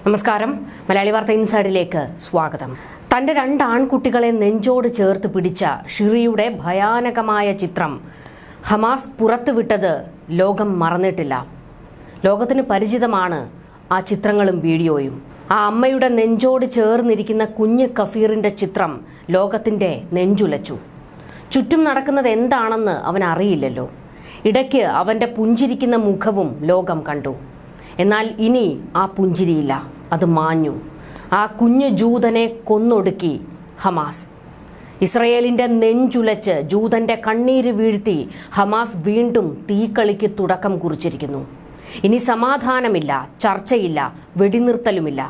നമസ്കാരം. മലയാളി വാർത്ത ഇൻസൈഡിലേക്ക് സ്വാഗതം. തന്റെ 2 ആൺകുട്ടികളെ നെഞ്ചോട് ചേർത്ത് പിടിച്ച ഷിറിയുടെ ഭയാനകമായ ചിത്രം ഹമാസ് പുറത്തുവിട്ടത് ലോകം മറന്നിട്ടില്ല. ലോകത്തിന് പരിചിതമാണ് ആ ചിത്രങ്ങളും വീഡിയോയും. ആ അമ്മയുടെ നെഞ്ചോട് ചേർന്നിരിക്കുന്ന കുഞ്ഞ് കഫീറിന്റെ ചിത്രം ലോകത്തിന്റെ നെഞ്ചുലച്ചു. ചുറ്റും നടക്കുന്നത് എന്താണെന്ന് അവൻ അറിയില്ലല്ലോ. ഇടയ്ക്ക് അവന്റെ പുഞ്ചിരിക്കുന്ന മുഖവും ലോകം കണ്ടു. എന്നാൽ ഇനി ആ പുഞ്ചിരിയില്ല, അത് മാഞ്ഞു. ആ കുഞ്ഞു ജൂതനെ കൊന്നൊടുക്കി ഹമാസ്. ഇസ്രയേലിന്റെ നെഞ്ചുലച്ച് ജൂതന്റെ കണ്ണീര് വീഴ്ത്തി ഹമാസ് വീണ്ടും തീക്കളിക്ക് തുടക്കം കുറിച്ചിരിക്കുന്നു. ഇനി സമാധാനമില്ല, ചർച്ചയില്ല, വെടിനിർത്തലുമില്ല.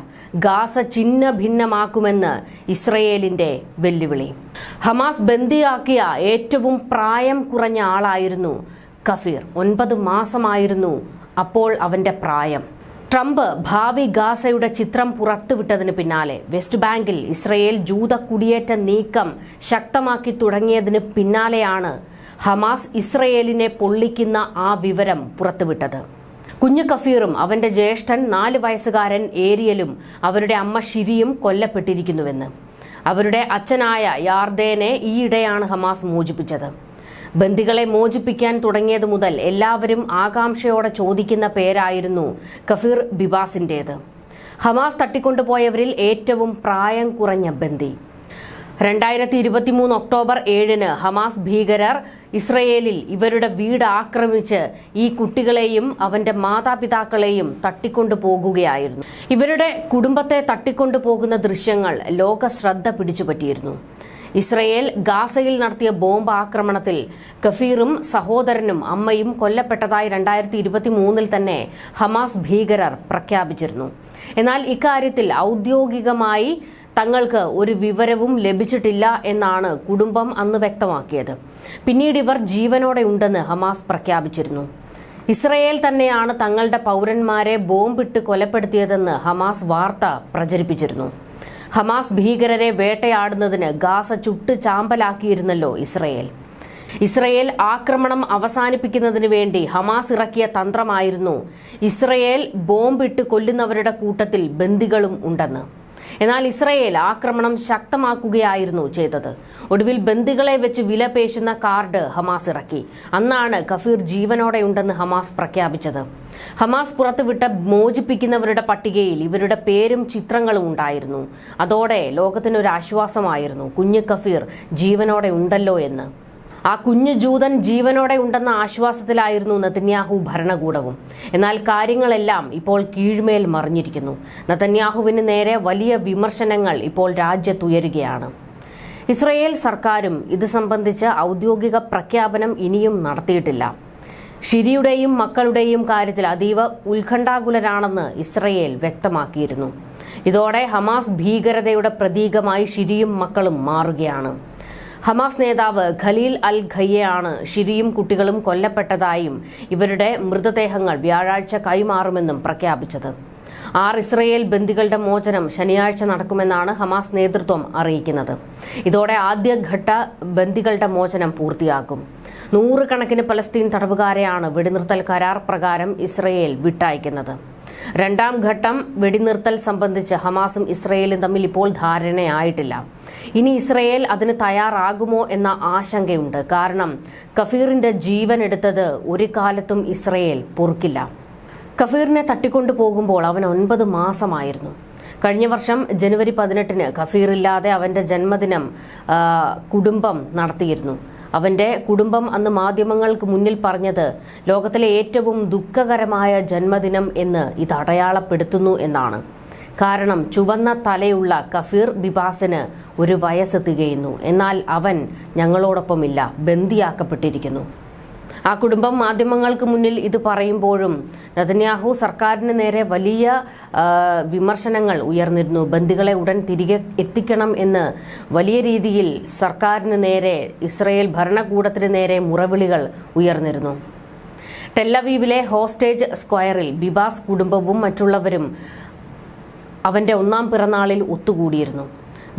ഗാസ ഛിന്ന ഭിന്നമാക്കുമെന്ന് ഇസ്രയേലിന്റെ വെല്ലുവിളി. ഹമാസ് ബന്ദിയാക്കിയ ഏറ്റവും പ്രായം കുറഞ്ഞ ആളായിരുന്നു കഫീർ. 9 മാസമായിരുന്നു അപ്പോൾ അവന്റെ പ്രായം. ട്രംപ് ഭാവി ഗാസയുടെ ചിത്രം പുറത്തുവിട്ടതിന് പിന്നാലെ വെസ്റ്റ് ബാങ്കിൽ ഇസ്രയേൽ ജൂത കുടിയേറ്റ നീക്കം ശക്തമാക്കി തുടങ്ങിയതിന് പിന്നാലെയാണ് ഹമാസ് ഇസ്രയേലിനെ പൊള്ളിക്കുന്ന ആ വിവരം പുറത്തുവിട്ടത്. കുഞ്ഞു കഫീറും അവന്റെ ജ്യേഷ്ഠൻ 4 വയസ്സുകാരൻ ഏരിയലും അവരുടെ അമ്മ ഷിരിയും കൊല്ലപ്പെട്ടിരിക്കുന്നുവെന്ന്. അവരുടെ അച്ഛനായ യാർദേനെ ഈയിടെയാണ് ഹമാസ് മോചിപ്പിച്ചത്. ബന്ദികളെ മോചിപ്പിക്കാൻ തുടങ്ങിയത് മുതൽ എല്ലാവരും ആകാംക്ഷയോടെ ചോദിക്കുന്ന പേരായിരുന്നു കഫീർ ബിബാസിന്റേത്. ഹമാസ് തട്ടിക്കൊണ്ടുപോയവരിൽ ഏറ്റവും പ്രായം കുറഞ്ഞ ബന്ദി. 2023 ഒക്ടോബർ 7 ഹമാസ് ഭീകരർ ഇസ്രയേലിൽ ഇവരുടെ വീട് ആക്രമിച്ച് ഈ കുട്ടികളെയും അവന്റെ മാതാപിതാക്കളെയും തട്ടിക്കൊണ്ടു പോകുകയായിരുന്നു. ഇവരുടെ കുടുംബത്തെ തട്ടിക്കൊണ്ടു പോകുന്ന ദൃശ്യങ്ങൾ ലോക ശ്രദ്ധ പിടിച്ചുപറ്റിയിരുന്നു. ഇസ്രയേൽ ഗാസയിൽ നടത്തിയ ബോംബ് ആക്രമണത്തിൽ കഫീറും സഹോദരനും അമ്മയും കൊല്ലപ്പെട്ടതായി 2023 തന്നെ ഹമാസ് ഭീകരർ പ്രഖ്യാപിച്ചിരുന്നു. എന്നാൽ ഇക്കാര്യത്തിൽ ഔദ്യോഗികമായി തങ്ങൾക്ക് ഒരു വിവരവും ലഭിച്ചിട്ടില്ല എന്നാണ് കുടുംബം അന്ന് വ്യക്തമാക്കിയത്. പിന്നീട് ഇവർ ജീവനോടെ ഉണ്ടെന്ന് ഹമാസ് പ്രഖ്യാപിച്ചിരുന്നു. ഇസ്രയേൽ തന്നെയാണ് തങ്ങളുടെ പൗരന്മാരെ ബോംബിട്ട് കൊലപ്പെടുത്തിയതെന്ന് ഹമാസ് വാർത്ത പ്രചരിപ്പിച്ചിരുന്നു. ഹമാസ് ഭീകരരെ വേട്ടയാടുന്നതിന് ഗാസ ചുട്ട് ചാമ്പലാക്കിയിരുന്നല്ലോ ഇസ്രയേൽ ആക്രമണം അവസാനിപ്പിക്കുന്നതിന് വേണ്ടി ഹമാസ് ഇറക്കിയ തന്ത്രമായിരുന്നു ഇസ്രയേൽ ബോംബിട്ട് കൊല്ലുന്നവരുടെ കൂട്ടത്തിൽ ബന്ദികളും ഉണ്ടെന്ന്. എന്നാൽ ഇസ്രയേൽ ആക്രമണം ശക്തമാക്കുകയായിരുന്നു ചെയ്തത്. ഒടുവിൽ ബന്ദികളെ വെച്ച് വിലപേശുന്ന കാർഡ് ഹമാസ് ഇറക്കി. അന്നാണ് കഫീർ ജീവനോടെയുണ്ടെന്ന് ഹമാസ് പ്രഖ്യാപിച്ചത്. ഹമാസ് പുറത്തുവിട്ട മോചിപ്പിക്കുന്നവരുടെ പട്ടികയിൽ ഇവരുടെ പേരും ചിത്രങ്ങളും ഉണ്ടായിരുന്നു. അതോടെ ലോകത്തിനൊരു ആശ്വാസമായിരുന്നു, കുഞ്ഞ് കഫീർ ജീവനോടെ ഉണ്ടല്ലോ എന്ന്. ആ കുഞ്ഞു ജൂതൻ ജീവനോടെ ഉണ്ടെന്ന ആശ്വാസത്തിലായിരുന്നു നെതന്യാഹു ഭരണകൂടവും. എന്നാൽ കാര്യങ്ങളെല്ലാം ഇപ്പോൾ കീഴ്മേൽ മറിഞ്ഞിരിക്കുന്നു. നെതന്യാഹുവിന് നേരെ വലിയ വിമർശനങ്ങൾ ഇപ്പോൾ രാജ്യത്തുയരുകയാണ്. ഇസ്രയേൽ സർക്കാരും ഇത് സംബന്ധിച്ച് ഔദ്യോഗിക പ്രഖ്യാപനം ഇനിയും നടത്തിയിട്ടില്ല. ഷിരിയുടെയും മക്കളുടെയും കാര്യത്തിൽ അതീവ ഉത്കണ്ഠാകുലരാണെന്ന് ഇസ്രയേൽ വ്യക്തമാക്കിയിരുന്നു. ഇതോടെ ഹമാസ് ഭീകരതയുടെ പ്രതീകമായി ഷിരിയും മക്കളും മാറുകയാണ്. ഹമാസ് നേതാവ് ഖലീൽ അൽ ഖയ്യയാണ് ഷിരിയും കുട്ടികളും കൊല്ലപ്പെട്ടതായും ഇവരുടെ മൃതദേഹങ്ങൾ വ്യാഴാഴ്ച കൈമാറുമെന്നും പ്രഖ്യാപിച്ചത്. 6 ഇസ്രയേൽ ബന്ദികളുടെ മോചനം ശനിയാഴ്ച നടക്കുമെന്നാണ് ഹമാസ് നേതൃത്വം അറിയിക്കുന്നത്. ഇതോടെ ആദ്യഘട്ട ബന്ദികളുടെ മോചനം പൂർത്തിയാക്കും. 100 കണക്കിന് പലസ്തീൻ തടവുകാരെയാണ് വെടിനിർത്തൽ കരാർ പ്രകാരം ഇസ്രയേൽ വിട്ടയക്കുന്നത്. 2ാം ഘട്ടം വെടിനിർത്തൽ സംബന്ധിച്ച് ഹമാസും ഇസ്രയേലും തമ്മിൽ ഇപ്പോൾ ധാരണയായിട്ടില്ല. ഇനി ഇസ്രയേൽ അതിന് തയ്യാറാകുമോ എന്ന ആശങ്കയുണ്ട്. കാരണം കഫീറിന്റെ ജീവൻ എടുത്തത് ഒരു കാലത്തും ഇസ്രയേൽ പൊറുക്കില്ല. കഫീറിനെ തട്ടിക്കൊണ്ടു പോകുമ്പോൾ അവൻ 9 മാസമായിരുന്നു. കഴിഞ്ഞ വർഷം ജനുവരി 18 കഫീറില്ലാതെ അവന്റെ ജന്മദിനം കുടുംബം നടത്തിയിരുന്നു. അവന്റെ കുടുംബം അന്ന് മാധ്യമങ്ങൾക്ക് മുന്നിൽ പറഞ്ഞത് ലോകത്തിലെ ഏറ്റവും ദുഃഖകരമായ ജന്മദിനം എന്ന് ഇത് അടയാളപ്പെടുത്തുന്നു എന്നാണ്. കാരണം ചുവന്ന തലയുള്ള കഫീർ ബിബാസിന് 1 വയസ്സ് തികയുന്നു. എന്നാൽ അവൻ ഞങ്ങളോടൊപ്പമില്ല, ബന്ദിയാക്കപ്പെട്ടിരിക്കുന്നു. ആ കുടുംബം മാധ്യമങ്ങൾക്ക് മുന്നിൽ ഇത് പറയുമ്പോഴും നെതന്യാഹു സർക്കാരിന് നേരെ വലിയ വിമർശനങ്ങൾ ഉയർന്നിരുന്നു. ബന്ദികളെ ഉടൻ തിരികെ എത്തിക്കണം എന്ന് വലിയ രീതിയിൽ സർക്കാരിന് നേരെ, ഇസ്രയേൽ ഭരണകൂടത്തിന് നേരെ മുറവിളികൾ ഉയർന്നിരുന്നു. ടെല്ലവീവിലെ ഹോസ്റ്റേജ് സ്ക്വയറിൽ ബിബാസ് കുടുംബവും മറ്റുള്ളവരും അവന്റെ 1ാം പിറന്നാളിൽ ഒത്തുകൂടിയിരുന്നു.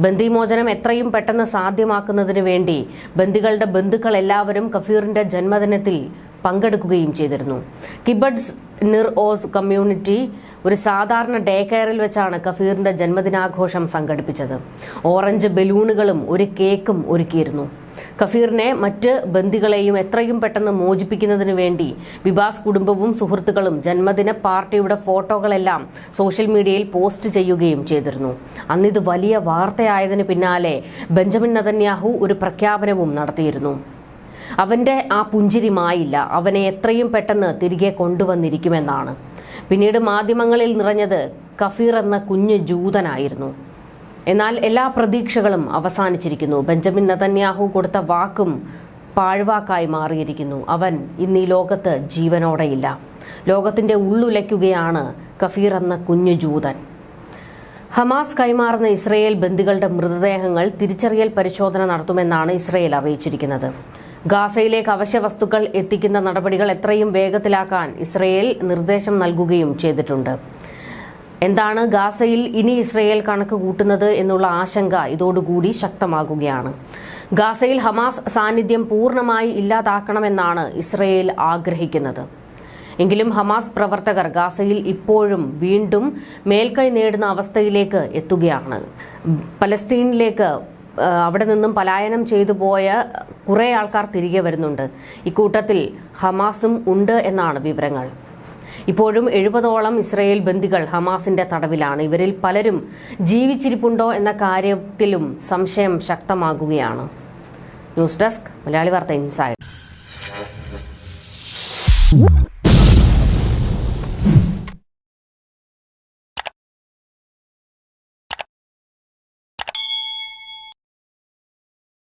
ബന്ദിമോചനം എത്രയും പെട്ടെന്ന് സാധ്യമാക്കുന്നതിന് വേണ്ടി ബന്ദികളുടെ ബന്ധുക്കൾ എല്ലാവരും കഫീറിന്റെ ജന്മദിനത്തിൽ പങ്കെടുക്കുകയും ചെയ്തിരുന്നു. കിബഡ്സ് നിർ ഓസ് കമ്മ്യൂണിറ്റി ഒരു സാധാരണ ഡേ കെയറിൽ വെച്ചാണ് കഫീറിന്റെ ജന്മദിനാഘോഷം സംഘടിപ്പിച്ചത്. ഓറഞ്ച് ബലൂണുകളും ഒരു കേക്കും ഒരുക്കിയിരുന്നു. കഫീറിനെ മറ്റ് ബന്ദികളെയും എത്രയും പെട്ടെന്ന് മോചിപ്പിക്കുന്നതിനു വേണ്ടി ബിബാസ് കുടുംബവും സുഹൃത്തുക്കളും ജന്മദിന പാർട്ടിയുടെ ഫോട്ടോകളെല്ലാം സോഷ്യൽ മീഡിയയിൽ പോസ്റ്റ് ചെയ്യുകയും ചെയ്തിരുന്നു. അന്നിത് വലിയ വാർത്തയായതിനു പിന്നാലെ ബെഞ്ചമിൻ നെതന്യാഹു ഒരു പ്രഖ്യാപനവും നടത്തിയിരുന്നു. അവന്റെ ആ പുഞ്ചിരി മായില്ല, അവനെ എത്രയും പെട്ടെന്ന് തിരികെ കൊണ്ടുവന്നിരിക്കുമെന്നാണ്. പിന്നീട് മാധ്യമങ്ങളിൽ നിറഞ്ഞത് കഫീർ എന്ന കുഞ്ഞു ജൂതനായിരുന്നു. എന്നാൽ എല്ലാ പ്രതീക്ഷകളും അവസാനിച്ചിരിക്കുന്നു. ബെഞ്ചമിൻ നെതന്യാഹു കൊടുത്ത വാക്കും പാഴ്വാക്കായി മാറിയിരിക്കുന്നു. അവൻ ഇന്ന് ഈ ലോകത്ത് ജീവനോടെയില്ല. ലോകത്തിന്റെ ഉള്ളുലയ്ക്കുകയാണ് കഫീർ എന്ന കുഞ്ഞു ജൂതൻ. ഹമാസ് കൈമാറുന്ന ഇസ്രയേൽ ബന്ദികളുടെ മൃതദേഹങ്ങൾ തിരിച്ചറിയൽ പരിശോധന നടത്തുമെന്നാണ് ഇസ്രയേൽ അറിയിച്ചിരിക്കുന്നത്. ഗാസയിലേക്ക് അവശ്യ വസ്തുക്കൾ എത്തിക്കുന്ന നടപടികൾ എത്രയും വേഗത്തിലാക്കാൻ ഇസ്രയേൽ നിർദ്ദേശം നൽകുകയും ചെയ്തിട്ടുണ്ട്. എന്താണ് ഗാസയിൽ ഇനി ഇസ്രയേൽ കണക്ക് കൂട്ടുന്നത് എന്നുള്ള ആശങ്ക ഇതോടുകൂടി ശക്തമാകുകയാണ്. ഗാസയിൽ ഹമാസ് സാന്നിധ്യം പൂർണ്ണമായി ഇല്ലാതാക്കണമെന്നാണ് ഇസ്രയേൽ ആഗ്രഹിക്കുന്നത്. എങ്കിലും ഹമാസ് പ്രവർത്തകർ ഗാസയിൽ ഇപ്പോഴും വീണ്ടും മേൽക്കൈ നേടുന്ന അവസ്ഥയിലേക്ക് എത്തുകയാണ്. പലസ്തീനിലേക്ക് അവിടെ നിന്നും പലായനം ചെയ്തു പോയ കുറേ ആൾക്കാർ തിരികെ വരുന്നുണ്ട്. ഇക്കൂട്ടത്തിൽ ഹമാസും ഉണ്ട് എന്നാണ് വിവരങ്ങൾ. ഇപ്പോഴും 70ഓളം ഇസ്രയേൽ ബന്ദികൾ ഹമാസിന്റെ തടവിലാണ്. ഇവരിൽ പലരും ജീവിച്ചിരിപ്പുണ്ടോ എന്ന കാര്യത്തിലും സംശയം ശക്തമാകുകയാണ്. ന്യൂസ് ഡെസ്ക് മലയാളി വാർത്ത ഇൻസൈഡ്.